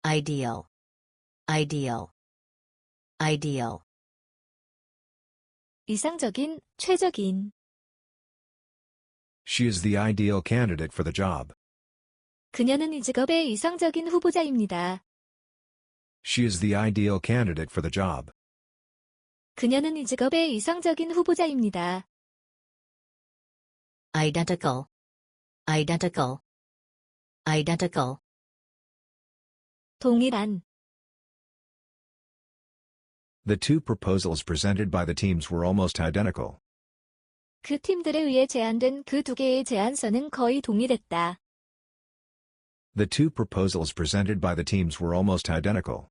ideal, ideal, ideal. 이상적인, 최적인. She is the ideal candidate for the job. 그녀는 이 직업의 이상적인 후보자입니다. She is the ideal candidate for the job. 그녀는 이 직업의 이상적인 후보자입니다. identical, identical, identical. 동일한. The two proposals presented by the teams were almost identical. 그 팀들에 의해 제안된 그 두 개의 제안서는 거의 동일했다. The two proposals presented by the teams were almost identical.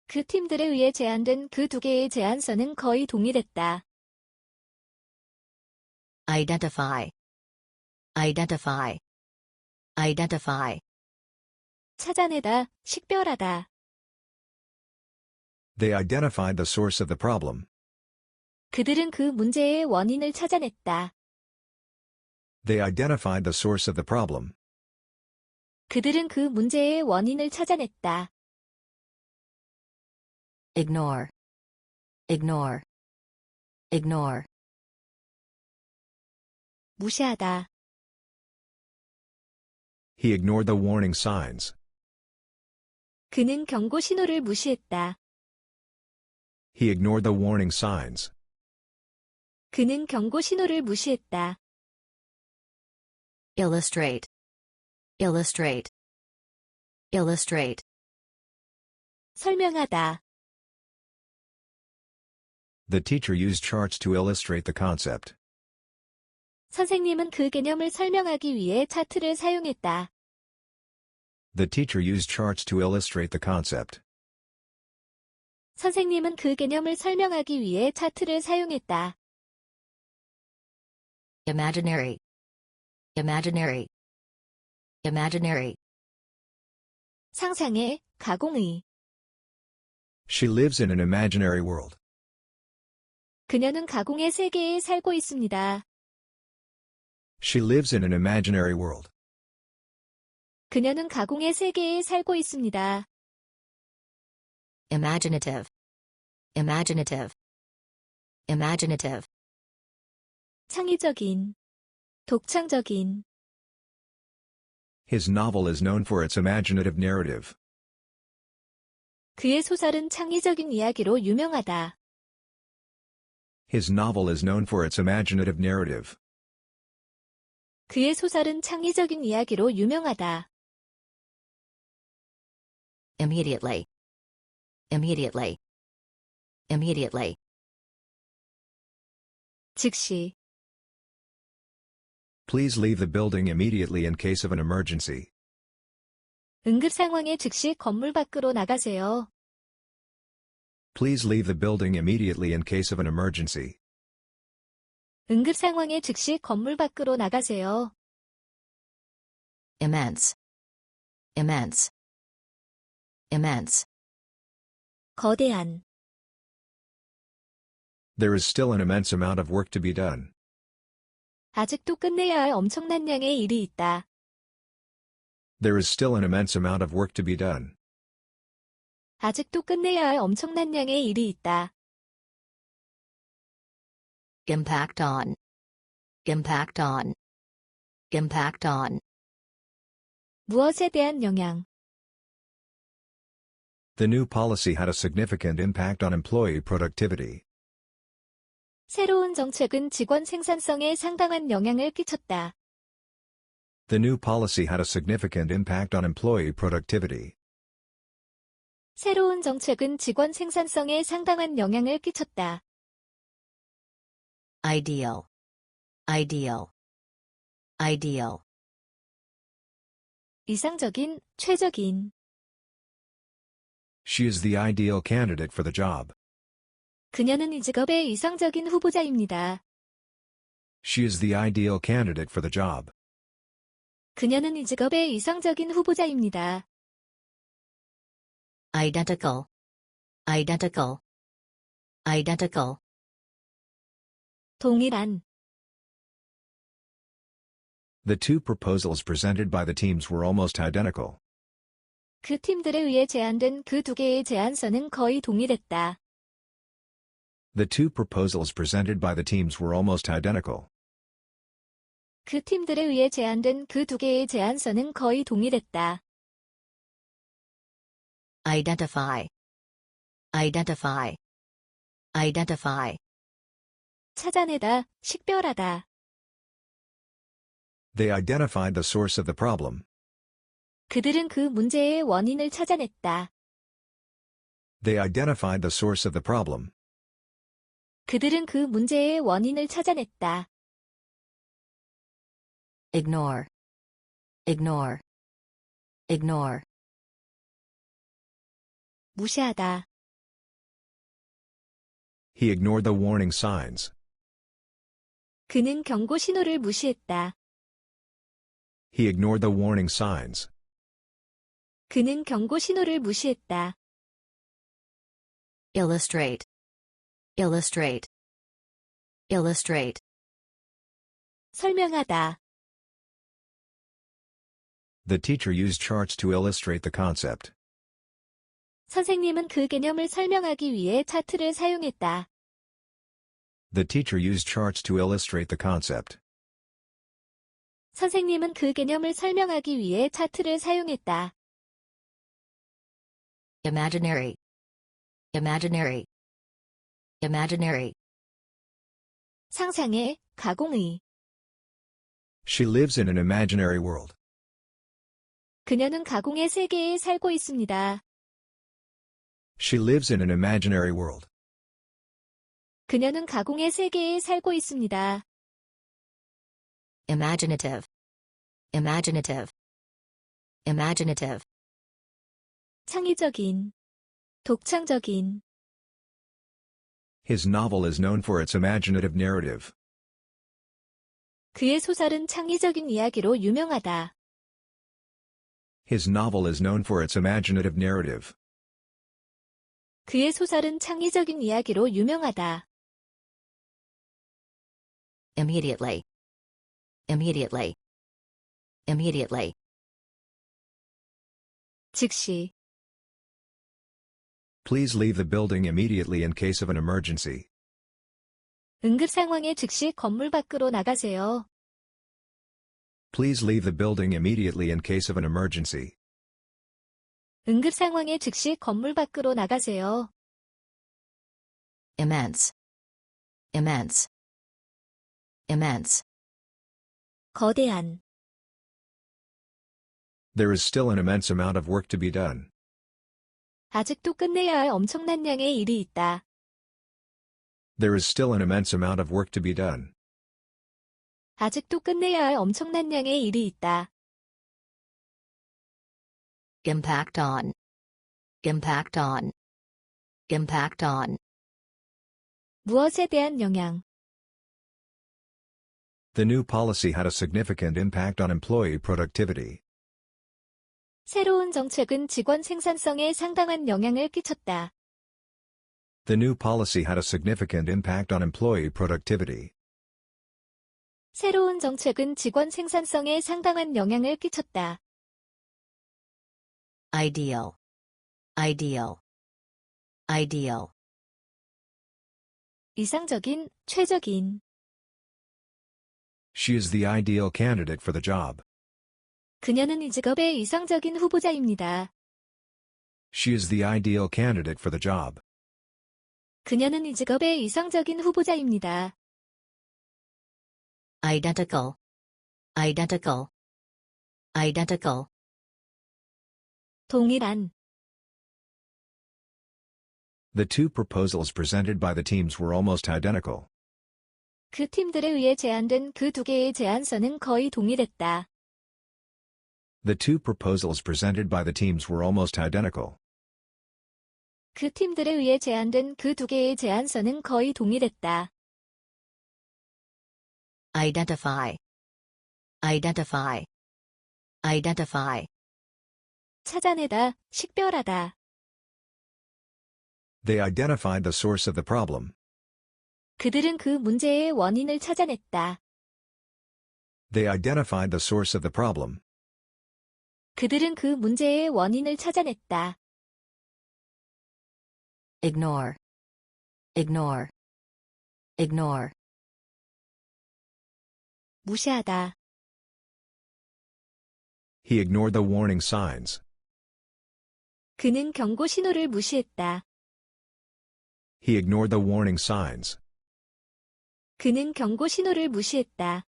그 팀들에 의해 제안된 그 두 개의 제안서는 거의 동일했다. identify, identify, identify. 찾아내다, 식별하다. They identified the source of the problem. 그들은 그 문제의 원인을 찾아냈다. They identified the source of the problem. 그들은 그 문제의 원인을 찾아냈다. ignore, ignore, ignore. 무시하다. He ignored the warning signs. 그는 경고 신호를 무시했다. He ignored the warning signs. 그는 경고 신호를 무시했다. illustrate, illustrate, illustrate. 설명하다. The teacher used charts to illustrate the concept. 선생님은 그 개념을 설명하기 위해 차트를 사용했다. The teacher used charts to illustrate the concept. 선생님은 그 개념을 설명하기 위해 차트를 사용했다. imaginary, imaginary, imaginary. 상상의, 가공의. She lives in an imaginary world. 그녀는 가공의 세계에 살고 있습니다. She lives in an imaginary world. 그녀는 가공의 세계에 살고 있습니다. imaginative, imaginative, imaginative. 창의적인, 독창적인. His novel is known for its imaginative narrative. 그의 소설은 창의적인 이야기로 유명하다. His novel is known for its imaginative narrative. 그의 소설은 창의적인 이야기로 유명하다. immediately, immediately, immediately. 즉시. Please leave the building immediately in case of an emergency. 응급 상황에 즉시 건물 밖으로 나가세요. Please leave the building immediately in case of an emergency. 응급 상황에 즉시 건물 밖으로 나가세요. immense, immense, immense. 거대한. There is still an immense amount of work to be done. 아직도 끝내야 할 엄청난 양의 일이 있다. There is still an immense amount of work to be done. 아직도 끝내야 할 엄청난 양의 일이 있다. impact on, impact on, impact on. 무엇에 대한 영향. The new policy had a significant impact on employee productivity. 새로운 정책은 직원 생산성에 상당한 영향을 끼쳤다. The new policy had a significant impact on employee productivity. 새로운 정책은 직원 생산성에 상당한 영향을 끼쳤다. ideal, ideal, ideal. 이상적인, 최적인. She is the ideal candidate for the job. 그녀는 이 직업의 이상적인 후보자입니다. She is the ideal candidate for the job. 그녀는 이 직업의 이상적인 후보자입니다. identical, identical, identical. 동일한. The two proposals presented by the teams were almost identical. 그 팀들에 의해 제안된 그 두 개의 제안서는 거의 동일했다. The two proposals presented by the teams were almost identical. 그 팀들에 의해 제안된 그 두 개의 제안서는 거의 동일했다. Identify. Identify. Identify. 찾아내다, 식별하다. They identified the source of the problem. 그들은 그 문제의 원인을 찾아냈다. They identified the source of the problem. 그들은 그 문제의 원인을 찾아냈다. Ignore. Ignore. Ignore. 무시하다. He ignored the warning signs. 그는 경고 신호를 무시했다. He ignored the warning signs. 그는 경고 신호를 무시했다. Illustrate. Illustrate. Illustrate. 설명하다. The teacher used charts to illustrate the concept. 선생님은 그 개념을 설명하기 위해 차트를 사용했다. The teacher used charts to illustrate the concept. 선생님은 그 개념을 설명하기 위해 차트를 사용했다. Imaginary. Imaginary. Imaginary. 상상의, 가공의. She lives in an imaginary world. 그녀는 가공의 세계에 살고 있습니다. She lives in an imaginary world. 그녀는 가공의 세계에 살고 있습니다. Imaginative. Imaginative. Imaginative. 창의적인, 독창적인. His novel is known for its imaginative narrative. 그의 소설은 창의적인 이야기로 유명하다. His novel is known for its imaginative narrative. 그의 소설은 창의적인 이야기로 유명하다. Immediately. Immediately. Immediately. 즉시, Please leave the building immediately in case of an emergency. 응급 상황에 즉시 건물 밖으로 나가세요. Please leave the building immediately in case of an emergency. 응급 상황에 즉시 건물 밖으로 나가세요. Immense. Immense. Immense. 거대한, There is still an immense amount of work to be done. 아직도 끝내야 할 엄청난 양의 일이 있다. There is still an immense amount of work to be done. 아직도 끝내야 할 엄청난 양의 일이 있다. Impact on. Impact on. Impact on. 무엇에 대한 영향. The new policy had a significant impact on employee productivity. 새로운 정책은 직원 생산성에 상당한 영향을 끼쳤다. The new policy had a significant impact on employee productivity. 새로운 정책은 직원 생산성에 상당한 영향을 끼쳤다. Ideal. Ideal. Ideal. 이상적인, 최적인. She is the ideal candidate for the job. 그녀는 이 직업의 이상적인 후보자입니다. She is the ideal candidate for the job. 그녀는 이 직업의 이상적인 후보자입니다. Identical. Identical. Identical. 동일한. The two proposals presented by the teams were almost identical. 그 팀들에 의해 제안된 그 두 개의 제안서는 거의 동일했다. The two proposals presented by the teams were almost identical. 그 팀들에 의해 제안된 그 두 개의 제안서는 거의 동일했다. Identify. Identify. Identify. 찾아내다, 식별하다. They identified the source of the problem. 그들은 그 문제의 원인을 찾아냈다. They identified the source of the problem. 그들은 그 문제의 원인을 찾아냈다. Ignore. Ignore. Ignore. 무시하다. He ignored the warning signs. 그는 경고 신호를 무시했다. He ignored the warning signs. 그는 경고 신호를 무시했다.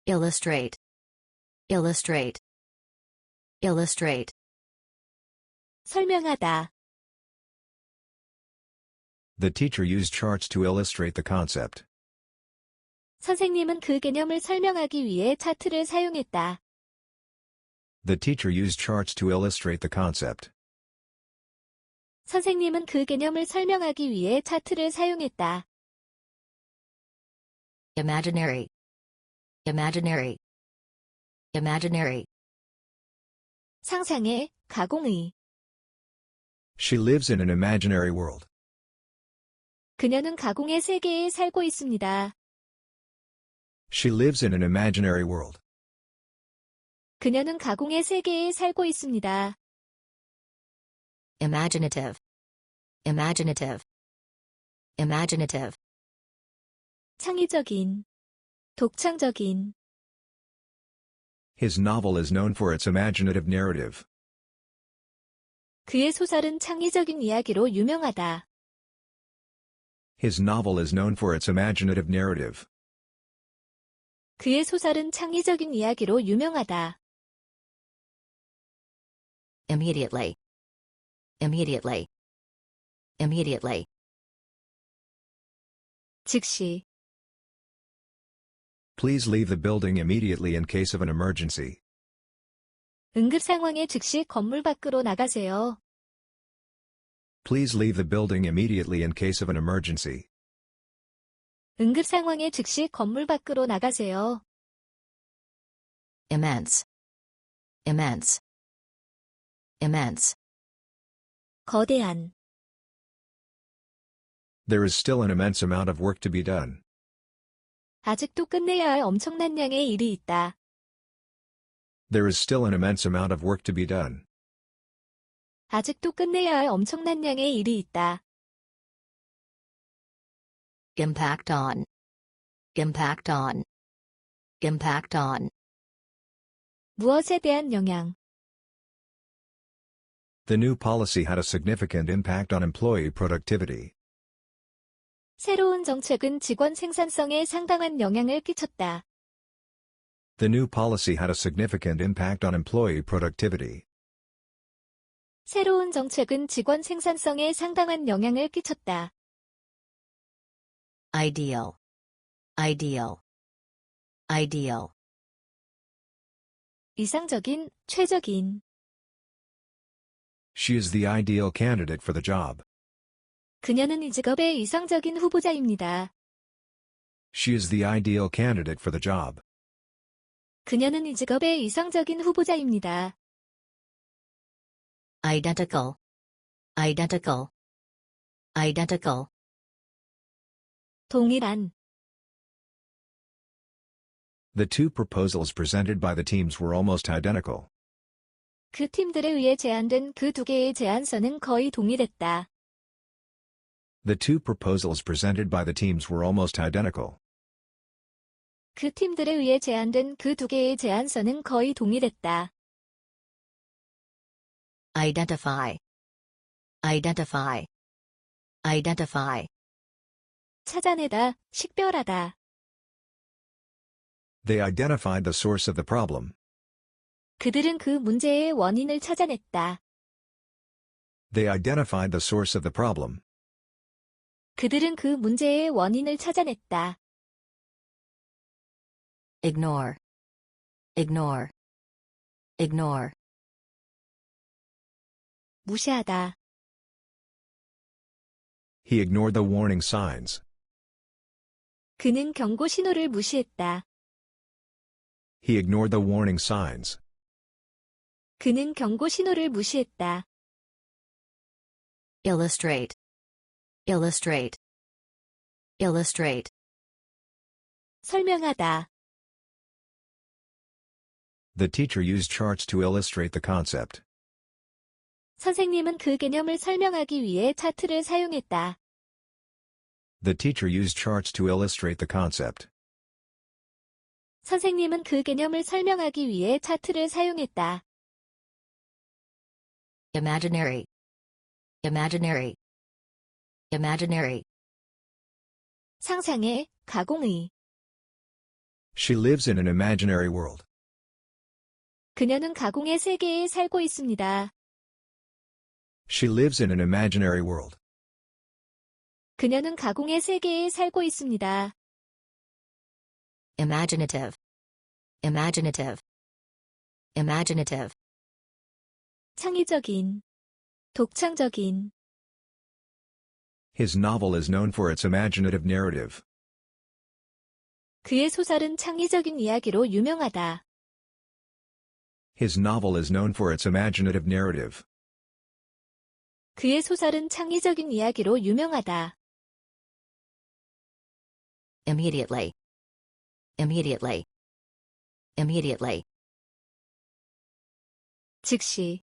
Illustrate. Illustrate. Illustrate. 설명하다. The teacher used charts to illustrate the concept. 선생님은 그 개념을 설명하기 위해 차트를 사용했다. The teacher used charts to illustrate the concept. 선생님은 그 개념을 설명하기 위해 차트를 사용했다. Imaginary. Imaginary. Imaginary. 상상의, 가공의. She lives in an imaginary world. 그녀는 가공의 세계에 살고 있습니다. She lives in an imaginary world. 그녀는 가공의 세계에 살고 있습니다. Imaginative. Imaginative. Imaginative. 창의적인, 독창적인. His novel is known for its imaginative narrative. 그의 소설은 창의적인 이야기로 유명하다. His novel is known for its imaginative narrative. 그의 소설은 창의적인 이야기로 유명하다. Immediately. Immediately. Immediately. 즉시, Please leave the building immediately in case of an emergency. 응급 상황에 즉시 건물 밖으로 나가세요. Please leave the building immediately in case of an emergency. 응급 상황에 즉시 건물 밖으로 나가세요. Immense. Immense. Immense. 거대한, There is still an immense amount of work to be done. 아직도 끝내야 할 엄청난 양의 일이 있다. There is still an immense amount of work to be done. 아직도 끝내야 할 엄청난 양의 일이 있다. Impact on. Impact on. Impact on. 무엇에 대한 영향. The new policy had a significant impact on employee productivity. 새로운 정책은 직원 생산성에 상당한 영향을 끼쳤다. The new policy had a significant impact on employee productivity. 새로운 정책은 직원 생산성에 상당한 영향을 끼쳤다. Ideal. Ideal. Ideal. 이상적인, 최적인. She is the ideal candidate for the job. 그녀는 이 직업의 이상적인 후보자입니다. She is the ideal candidate for the job. 그녀는 이 직업의 이상적인 후보자입니다. Identical. Identical. Identical. 동일한. The two proposals presented by the teams were almost identical. 그 팀들에 의해 제안된 그 두 개의 제안서는 거의 동일했다. The two proposals presented by the teams were almost identical. 그 팀들에 의해 제안된 그 두 개의 제안서는 거의 동일했다. Identify. Identify. Identify. 찾아내다, 식별하다. They identified the source of the problem. 그들은 그 문제의 원인을 찾아냈다. They identified the source of the problem. 그들은 그 문제의 원인을 찾아냈다. Ignore. Ignore. Ignore. 무시하다. He ignored the warning signs. 그는 경고 신호를 무시했다. He ignored the warning signs. 그는 경고 신호를 무시했다. Illustrate. Illustrate. Illustrate. 설명하다. The teacher used charts to illustrate the concept. 선생님은 그 개념을 설명하기 위해 차트를 사용했다. The teacher used charts to illustrate the concept. 선생님은 그 개념을 설명하기 위해 차트를 사용했다. Imaginary. Imaginary. Imaginary. 상상의, 가공의. She lives in an imaginary world. 그녀는 가공의 세계에 살고 있습니다. She lives in an imaginary world. 그녀는 가공의 세계에 살고 있습니다. Imaginative. Imaginative. Imaginative. 창의적인, 독창적인. His novel is known for its imaginative narrative. 그의 소설은 창의적인 이야기로 유명하다. His novel is known for its imaginative narrative. 그의 소설은 창의적인 이야기로 유명하다. Immediately. Immediately. Immediately. 즉시,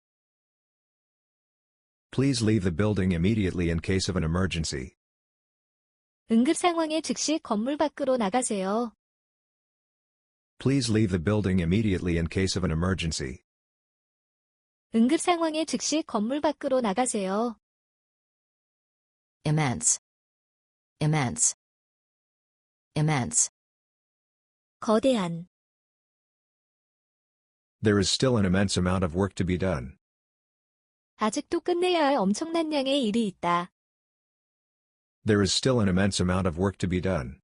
Please leave the building immediately in case of an emergency. 응급 상황에 즉시 건물 밖으로 나가세요. Please leave the building immediately in case of an emergency. 응급 상황에 즉시 건물 밖으로 나가세요. Immense. Immense. Immense. 거대한, There is still an immense amount of work to be done. 아직도 끝내야 할 엄청난 양의 일이 있다. There is still an immense amount of work to be done.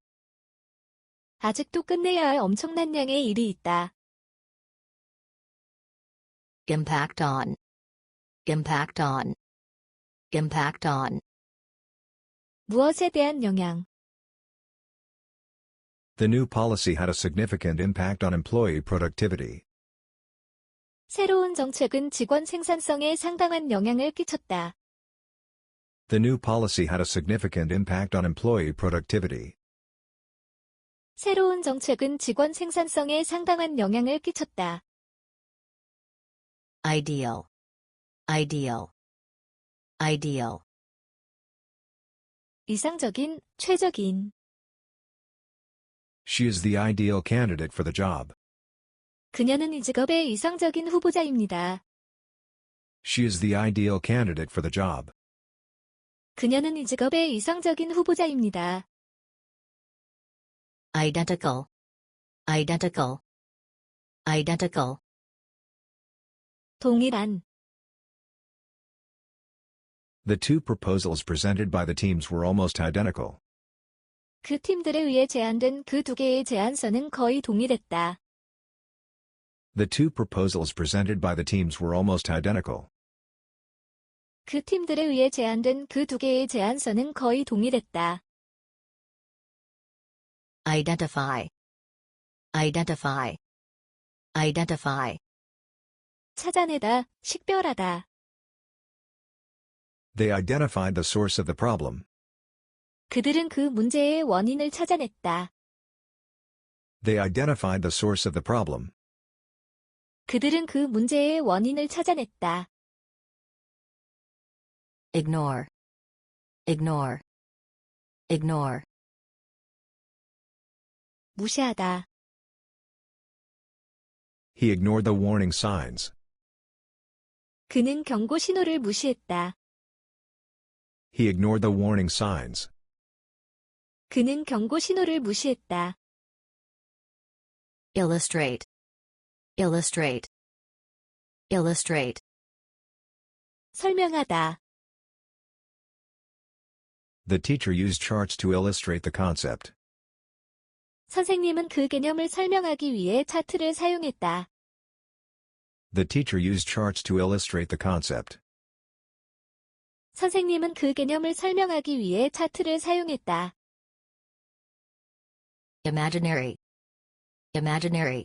아직도 끝내야 할 엄청난 양의 일이 있다. Impact on. Impact on. Impact on. 무엇에 대한 영향. The new policy had a significant impact on employee productivity. 새로운 정책은 직원 생산성에 상당한 영향을 끼쳤다. The new policy had a significant impact on employee productivity. 새로운 정책은 직원 생산성에 상당한 영향을 끼쳤다. Ideal. Ideal. Ideal. 이상적인, 최적인. She is the ideal candidate for the job. 그녀는 이 직업의 이상적인 후보자입니다. She is the ideal candidate for the job. 그녀는 이 직업의 이상적인 후보자입니다. Identical. Identical. Identical. 동일한. The two proposals presented by the teams were almost identical. 그 팀들에 의해 제안된 그 두 개의 제안서는 거의 동일했다. The two proposals presented by the teams were almost identical. 그 팀들에 의해 제안된 그 두 개의 제안서는 거의 동일했다. Identify. Identify. Identify. 찾아내다, 식별하다. They identified the source of the problem. 그들은 그 문제의 원인을 찾아냈다. They identified the source of the problem. 그들은 그 문제의 원인을 찾아냈다. Ignore. Ignore. Ignore. 무시하다. He ignored the warning signs. 그는 경고 신호를 무시했다. He ignored the warning signs. 그는 경고 신호를 무시했다. Illustrate. Illustrate. Illustrate. 설명하다. The teacher used charts to illustrate the concept. 선생님은 그 개념을 설명하기 위해 차트를 사용했다. The teacher used charts to illustrate the concept. 선생님은 그 개념을 설명하기 위해 차트를 사용했다. Imaginary. Imaginary.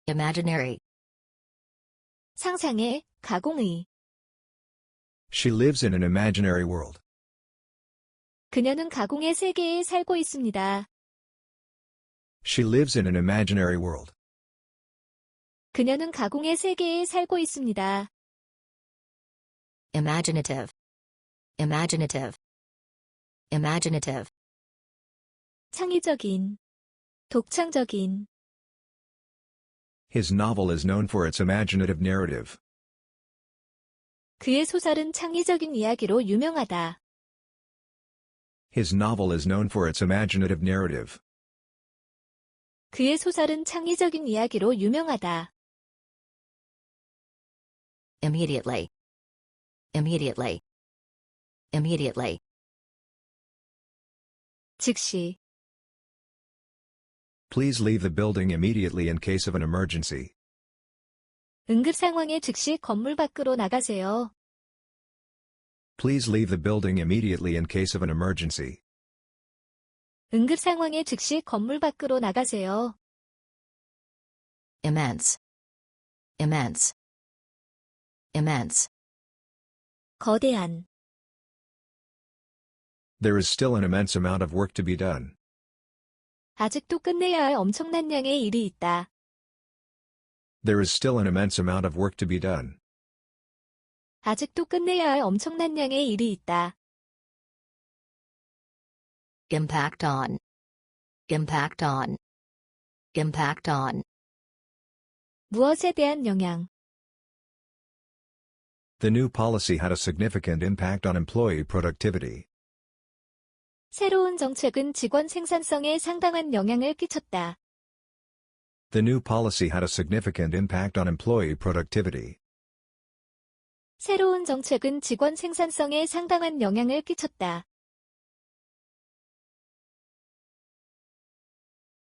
Imaginary. 상상의, 가공의. She lives in an imaginary world. 그녀는 가공의 세계에 살고 있습니다. She lives in an imaginary world. 그녀는 가공의 세계에 살고 있습니다. imaginative, imaginative, imaginative, 창의적인, 독창적인, His novel is known for its imaginative narrative. 그의 소설은 창의적인 이야기로 유명하다. His novel is known for its imaginative narrative. 그의 소설은 창의적인 이야기로 유명하다. immediately, immediately, immediately, 즉시, Please leave the building immediately in case of an emergency. 응급 상황에 즉시 건물 밖으로 나가세요. Please leave the building immediately in case of an emergency. 응급 상황에 즉시 건물 밖으로 나가세요. immense, immense, immense, 거대한, There is still an immense amount of work to be done. 아직도 끝내야 할 엄청난 양의 일이 있다. There is still an immense amount of work to be done. 아직도 끝내야 할 엄청난 양의 일이 있다. impact on, impact on, impact on, 무엇에 대한 영향, The new policy had a significant impact on employee productivity. 새로운 정책은 직원 생산성에 상당한 영향을 끼쳤다. The new policy had a significant impact on employee productivity. 새로운 정책은 직원 생산성에 상당한 영향을 끼쳤다.